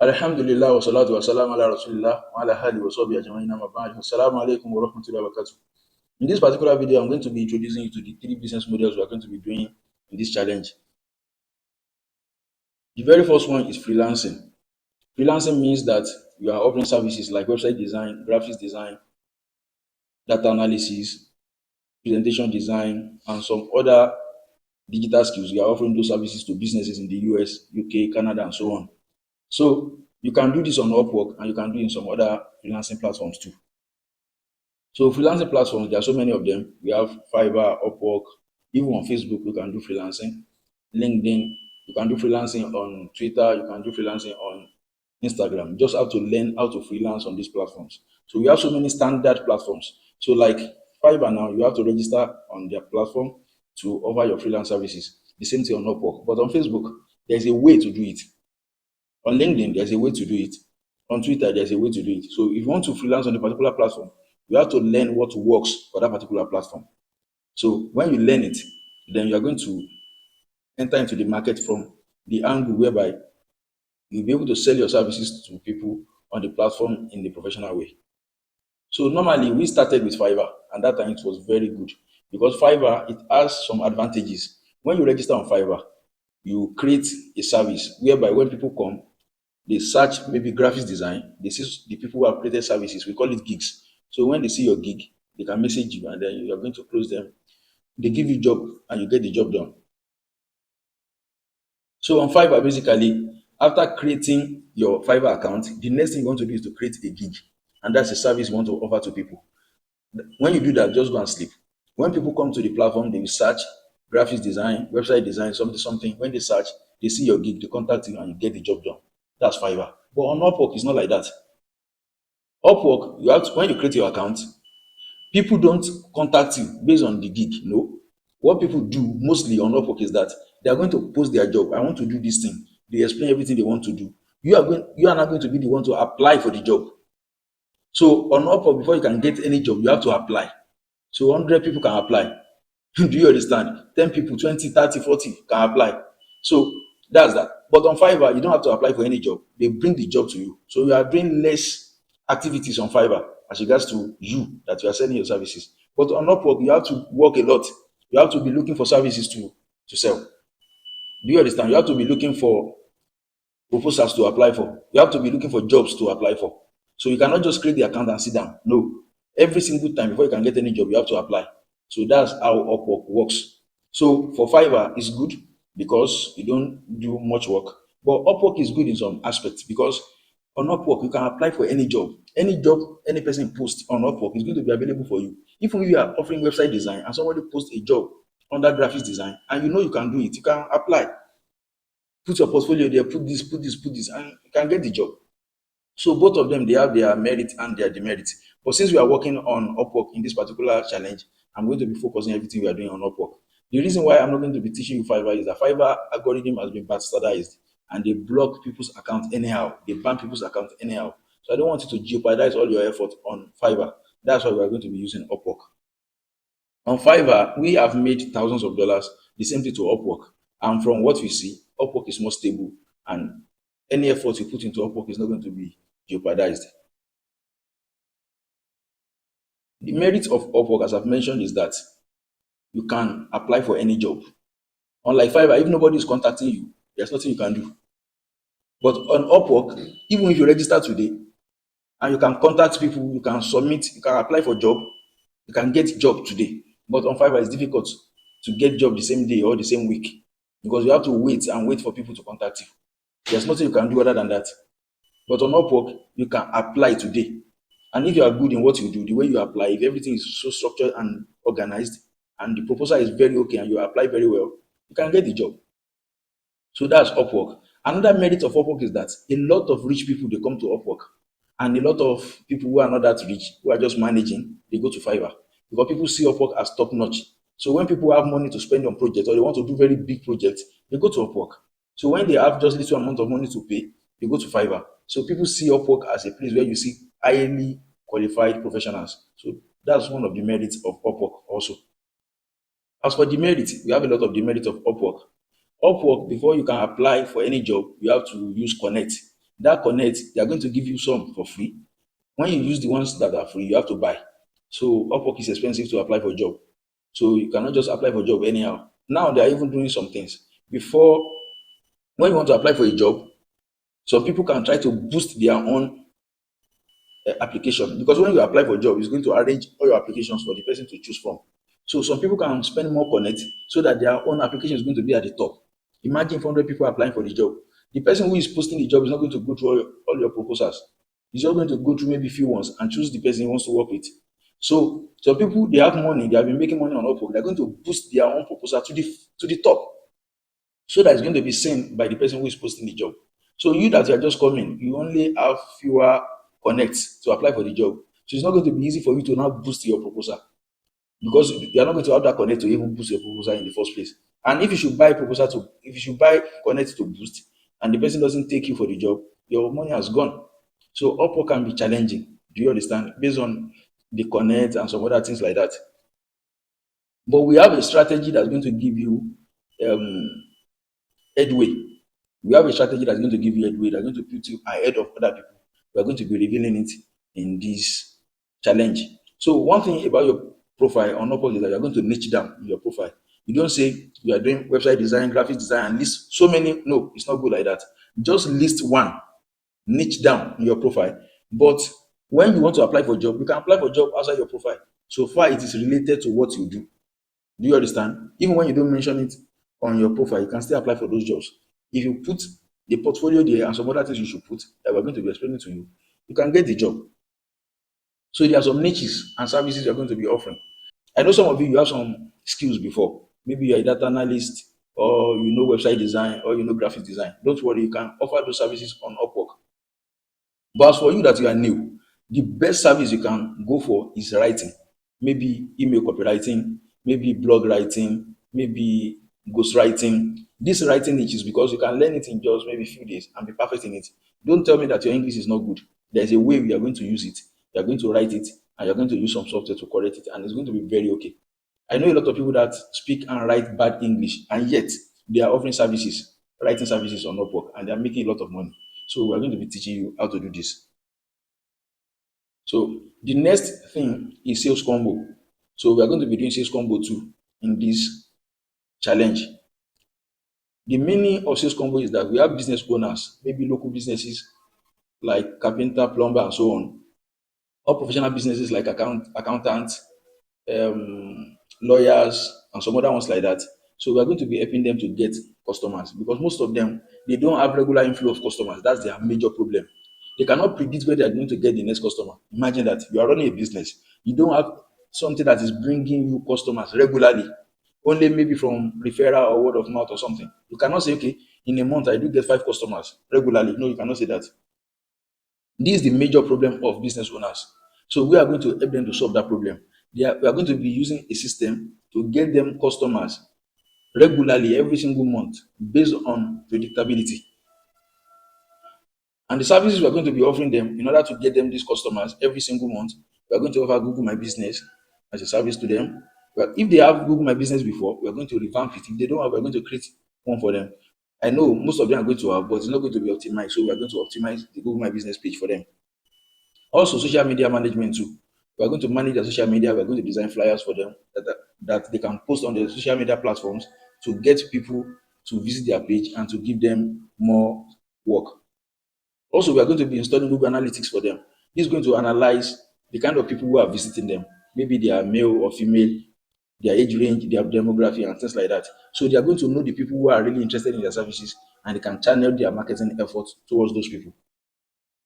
Alhamdulillah wa salatu wa salam ala rasulillah wa ala alihi wa sahbihi ajma'in amma ba'd. Assalamu alaikum wa rahmatullahi wa barakatuh. In this particular video, I'm going to be introducing you to the three business models we are going to be doing in this challenge. The very first one is freelancing. Freelancing means that you are offering services like website design, graphics design, data analysis, presentation design, and some other digital skills. You are offering those services to businesses in the US, UK, Canada, and so on. So you can do this on Upwork and you can do it in some other freelancing platforms too. So freelancing platforms, there are so many of them. We have Fiverr, Upwork, even on Facebook, you can do freelancing. LinkedIn, you can do freelancing on Twitter, you can do freelancing on Instagram. You just have to learn how to freelance on these platforms. So we have so many standard platforms. So like Fiverr now, you have to register on their platform to offer your freelance services. The same thing on Upwork. But on Facebook, there's a way to do it. On LinkedIn, there's a way to do it. On Twitter, there's a way to do it. So if you want to freelance on a particular platform, you have to learn what works for that particular platform. So when you learn it, then you are going to enter into the market from the angle whereby you'll be able to sell your services to people on the platform in the professional way. So normally we started with Fiverr, and that time it was very good because Fiverr it has some advantages. When you register on Fiverr, you create a service whereby when people come, they search maybe graphics design, they see the people who have created services, we call it gigs. So when they see your gig, they can message you and then you are going to close them. They give you job and you get the job done. So on Fiverr, basically, after creating your Fiverr account, the next thing you want to do is to create a gig. And that's a service you want to offer to people. When you do that, just go and sleep. When people come to the platform, they will search graphics design, website design, something, something. When they search, they see your gig, they contact you, and you get the job done. That's Fiverr. But on Upwork, it's not like that. Upwork, you have to, when you create your account, people don't contact you based on the gig. No. What people do mostly on Upwork is that they are going to post their job. I want to do this thing. They explain everything they want to do. You are not going to be the one to apply for the job. So on Upwork, before you can get any job, you have to apply. So 100 people can apply. Do you understand? 10 people, 20, 30, 40 can apply. So that's that. But on Fiverr, you don't have to apply for any job. They bring the job to you. So you are doing less activities on Fiverr as regards to you that you are selling your services. But on Upwork, you have to work a lot. You have to be looking for services to sell. Do you understand? You have to be looking for proposals to apply for. You have to be looking for jobs to apply for. So you cannot just create the account and sit down. No. Every single time before you can get any job, you have to apply. So that's how Upwork works. So for Fiverr, it's good because you don't do much work. But Upwork is good in some aspects because on Upwork, you can apply for any job. Any job, any person posts on Upwork is going to be available for you. Even if you are offering website design and somebody posts a job under graphics design and you know you can do it, you can apply. Put your portfolio there, put this, and you can get the job. So both of them they have their merit and their demerit. But since we are working on Upwork in this particular challenge, I'm going to be focusing everything we are doing on Upwork. The reason why I'm not going to be teaching you Fiverr is that Fiverr algorithm has been bastardized and they block people's account anyhow. They ban people's account anyhow. So I don't want you to jeopardize all your effort on Fiverr. That's why we are going to be using Upwork. On Fiverr, we have made thousands of dollars, the same thing to Upwork. And from what we see, Upwork is more stable and any effort you put into Upwork is not going to be jeopardized. The merit of Upwork, as I've mentioned, is that you can apply for any job. Unlike Fiverr, if nobody is contacting you, there's nothing you can do. But on Upwork, even if you register today and you can contact people, you can submit, you can apply for job, you can get job today. But on Fiverr, it's difficult to get job the same day or the same week because you have to wait and wait for people to contact you. There's nothing you can do other than that. But on Upwork, you can apply today. And if you are good in what you do, the way you apply, if everything is so structured and organized, and the proposal is very okay and you apply very well, you can get the job. So that's Upwork. Another merit of Upwork is that a lot of rich people they come to Upwork, and a lot of people who are not that rich, who are just managing, they go to Fiverr because people see Upwork as top notch. So when people have money to spend on projects or they want to do very big projects, they go to Upwork. So when they have just little amount of money to pay, they go to Fiverr. So people see Upwork as a place where you see highly qualified professionals. So that's one of the merits of Upwork also. As for demerit, we have a lot of demerit of Upwork. Upwork, before you can apply for any job, you have to use Connect. That connect, they are going to give you some for free. When you use the ones that are free, you have to buy. So Upwork is expensive to apply for a job. So you cannot just apply for a job anyhow. Now they are even doing some things. Before, when you want to apply for a job, some people can try to boost their own application, because when you apply for a job, it's going to arrange all your applications for the person to choose from. So some people can spend more connect so that their own application is going to be at the top. Imagine 400 people applying for the job. The person who is posting the job is not going to go through all your proposals. He's just going to go through maybe few ones and choose the person he wants to work with. So some people, they have money, they have been making money on Upwork. They're going to boost their own proposal to the top, so that it's going to be seen by the person who is posting the job. So you that you are just coming, you only have fewer connects to apply for the job. So it's not going to be easy for you to now boost your proposal, because you are not going to have that connect to even boost your proposal in the first place. And if you should buy connect to boost, and the person doesn't take you for the job, your money has gone. So Upwork can be challenging. Do you understand? Based on the connect and some other things like that. But we have a strategy that's going to give you um, headway. We have a strategy that's going to give you headway, that's going to put you ahead of other people. We are going to be revealing it in this challenge. So one thing about your profile on Upwork is that you're going to niche down in your profile. You don't say you are doing website design, graphic design, and list so many. No, it's not good like that. Just list one, niche down in your profile. But when you want to apply for a job, you can apply for a job outside your profile. So far, it is related to what you do. Do you understand? Even when you don't mention it on your profile, you can still apply for those jobs. If you put the portfolio there and some other things you should put that we're going to be explaining to you, you can get the job. So there are some niches and services you're going to be offering. I know some of you have some skills before. Maybe you're a data analyst, or you know website design, or you know graphic design. Don't worry, you can offer those services on Upwork. But as for you that you are new, the best service you can go for is writing. Maybe email copywriting, maybe blog writing, maybe ghostwriting. This writing niche is because you can learn it in just maybe few days and be perfect in it. Don't tell me that your English is not good. There's a way we are going to use it. You are going to write it, and you're going to use some software to correct it, and it's going to be very okay. I know a lot of people that speak and write bad English, and yet they are offering services, writing services on Upwork, and they are making a lot of money. So we're going to be teaching you how to do this. So the next thing is sales combo. So we are going to be doing sales combo too in this challenge. The meaning of sales combo is that we have business owners, maybe local businesses like carpenter, plumber, and so on, or professional businesses like accountants, lawyers, and some other ones like that. So we are going to be helping them to get customers, because most of them, they don't have regular inflow of customers. That's their major problem. They cannot predict where they are going to get the next customer. Imagine that you are running a business, you don't have something that is bringing you customers regularly, only maybe from referral or word of mouth or something. You cannot say, okay, in a month I do get 5 customers regularly. No, you cannot say that. This is the major problem of business owners. So we are going to help them to solve that problem. We are going to be using a system to get them customers regularly every single month based on predictability. And the services we are going to be offering them in order to get them these customers every single month, we are going to offer Google My Business as a service to them. But if they have Google My Business before, we are going to revamp it. If they don't have, we are going to create one for them. I know most of them are going to have, but it's not going to be optimized. So we are going to optimize the Google My Business page for them. Also, social media management too. We are going to manage their social media. We are going to design flyers for them that they can post on their social media platforms to get people to visit their page and to give them more work. Also, we are going to be installing Google Analytics for them. This is going to analyze the kind of people who are visiting them. Maybe they are male or female, their age range, their demography, and things like that. So they are going to know the people who are really interested in their services, and they can channel their marketing efforts towards those people.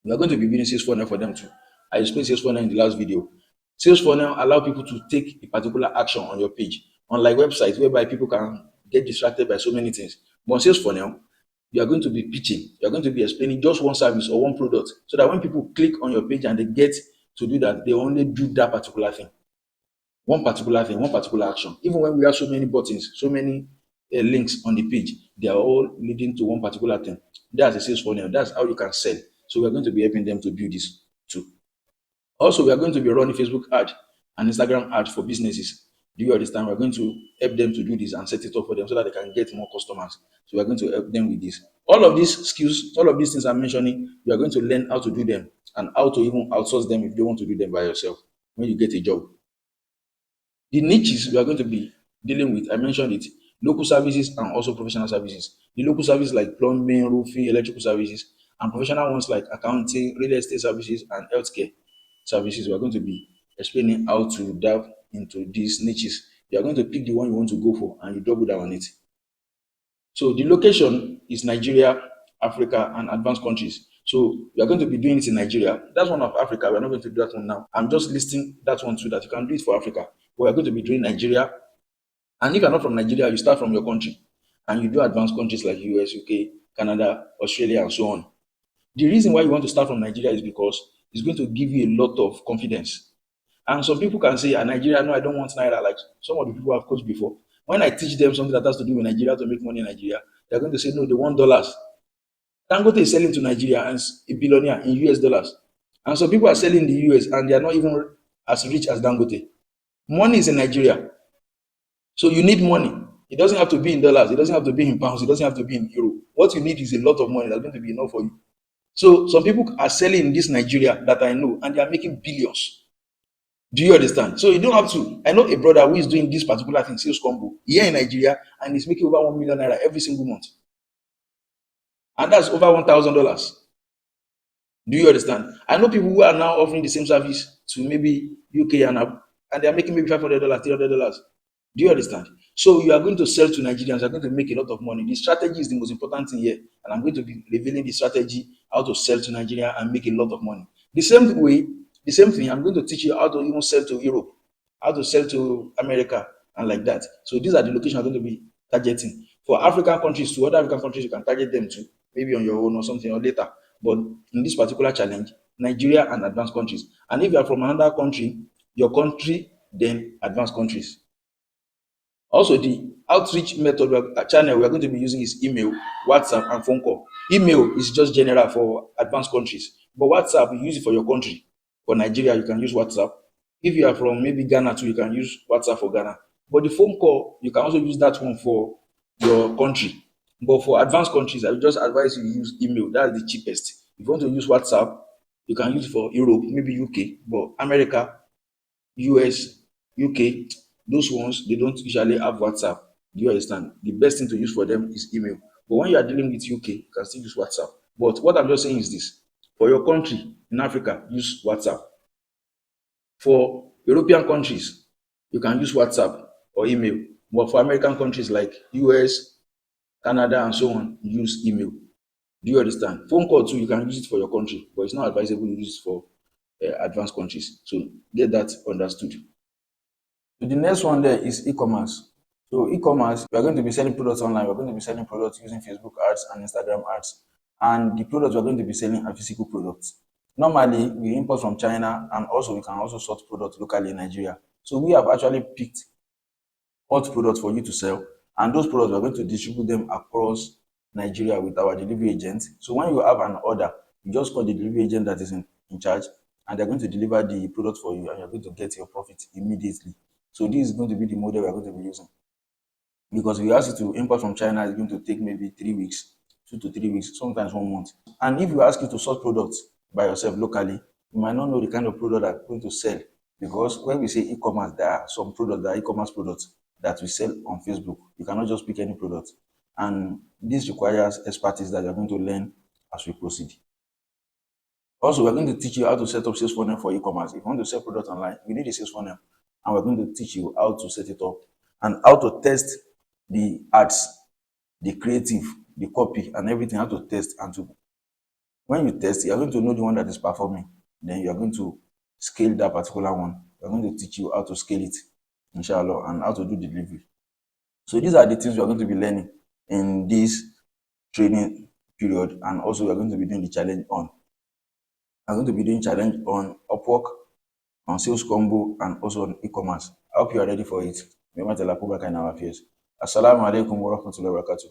We are going to be building sales funnel for them too. I explained sales funnel in the last video. Sales funnel allow people to take a particular action on your page, unlike websites whereby people can get distracted by so many things. But on sales funnel, you are going to be pitching, you are going to be explaining just one service or one product, so that when people click on your page and they get to do that, they only do that particular thing, one particular action. Even when we have so many buttons, so many links on the page, they are all leading to one particular thing. That's a sales funnel. That's how you can sell. So we're going to be helping them to build this too. Also, we are going to be running Facebook ad and Instagram ad for businesses. Do you understand? We're going to help them to do this and set it up for them so that they can get more customers. So we're going to help them with this. All of these skills, all of these things I'm mentioning, you are going to learn how to do them and how to even outsource them if you don't want to do them by yourself when you get a job. The niches we are going to be dealing with, I mentioned it, local services and also professional services. The local services like plumbing, roofing, electrical services, and professional ones like accounting, real estate services, and healthcare services. We are going to be explaining how to delve into these niches. You are going to pick the one you want to go for and you double down on it. So the location is Nigeria, Africa, and advanced countries. So we are going to be doing it in Nigeria. That's one of Africa. We're not going to do that one now. I'm just listing that one too that you can do it for Africa. But we're going to be doing Nigeria. And if you're not from Nigeria, you start from your country and you do advanced countries like US, UK, Canada, Australia, and so on. The reason why you want to start from Nigeria is because it's going to give you a lot of confidence. And some people can say, Nigeria, no, I don't want Naira, like some of the people I've coached before. When I teach them something that has to do with Nigeria to make money in Nigeria, they're going to say, no, they want dollars. Dangote is selling to Nigeria and is a billionaire in US dollars. And some people are selling in the US and they are not even as rich as Dangote. Money is in Nigeria. So you need money. It doesn't have to be in dollars. It doesn't have to be in pounds. It doesn't have to be in euro. What you need is a lot of money that's going to be enough for you. So some people are selling in this Nigeria that I know and they are making billions. Do you understand? So you don't have to. I know a brother who is doing this particular thing, sales combo, here in Nigeria, and he's making over 1 million naira every single month. And that's over $1,000. Do you understand? I know people who are now offering the same service to maybe UK and they are making maybe $500, $300. Do you understand? So you are going to sell to Nigerians, you are going to make a lot of money. The strategy is the most important thing here. And I'm going to be revealing the strategy, how to sell to Nigeria and make a lot of money. The same way, the same thing, I'm going to teach you how to even sell to Europe, how to sell to America, and like that. So these are the locations I'm going to be targeting. For African countries, to other African countries, you can target them too, maybe on your own or something or later. But in this particular challenge, Nigeria and advanced countries. And if you are from another country, your country, then advanced countries. Also, the outreach method channel we are going to be using is email, WhatsApp, and phone call. Email is just general for advanced countries, but WhatsApp you use it for your country. For Nigeria, you can use WhatsApp. If you are from maybe Ghana too, you can use WhatsApp for Ghana. But the phone call, you can also use that one for your country. But for advanced countries, I would just advise you use email. That's the cheapest. If you want to use WhatsApp, you can use it for Europe, maybe UK, but America, US, UK, those ones they don't usually have WhatsApp. Do you understand? The best thing to use for them is email. But when you are dealing with UK, you can still use WhatsApp. But what I'm just saying is this: for your country in Africa, use WhatsApp. For European countries, you can use WhatsApp or email. But for American countries like US, Canada, and so on, use email. Do you understand? Phone call too, you can use it for your country, but it's not advisable to use it for advanced countries. So get that understood. So the next one there is e-commerce. So e-commerce, we are going to be selling products online. We're going to be selling products using Facebook ads and Instagram ads. And the products we're going to be selling are physical products. Normally, we import from China and also we can also source products locally in Nigeria. So we have actually picked hot products for you to sell. And those products, we're going to distribute them across Nigeria with our delivery agent. So when you have an order, you just call the delivery agent that is in charge, and they're going to deliver the product for you, and you're going to get your profit immediately. So this is going to be the model we're going to be using. Because if you ask you to import from China, it's going to take maybe 3 weeks, 2 to 3 weeks, sometimes 1 month. And if you ask you to source products by yourself locally, you might not know the kind of product that you're going to sell. Because when we say e-commerce, there are some products that are e-commerce products that we sell on Facebook. You cannot just pick any product. And this requires expertise that you're going to learn as we proceed. Also, we're going to teach you how to set up sales funnel for e-commerce. If you want to sell products online, you need a sales funnel. And we're going to teach you how to set it up and how to test the ads, the creative, the copy, and everything, how to test. And to when you test, you're going to know the one that is performing. Then you're going to scale that particular one. We're going to teach you how to scale it, inshallah, and how to do delivery. So these are the things we're going to be learning in this training period. And also, we're going to be doing the challenge on. I'm going to be doing challenge on Upwork, on sales combo, and also on e-commerce. I hope you are ready for it. May Allah put back in our affairs. Assalamu alaikum wa rahmatullahi wa barakatuh.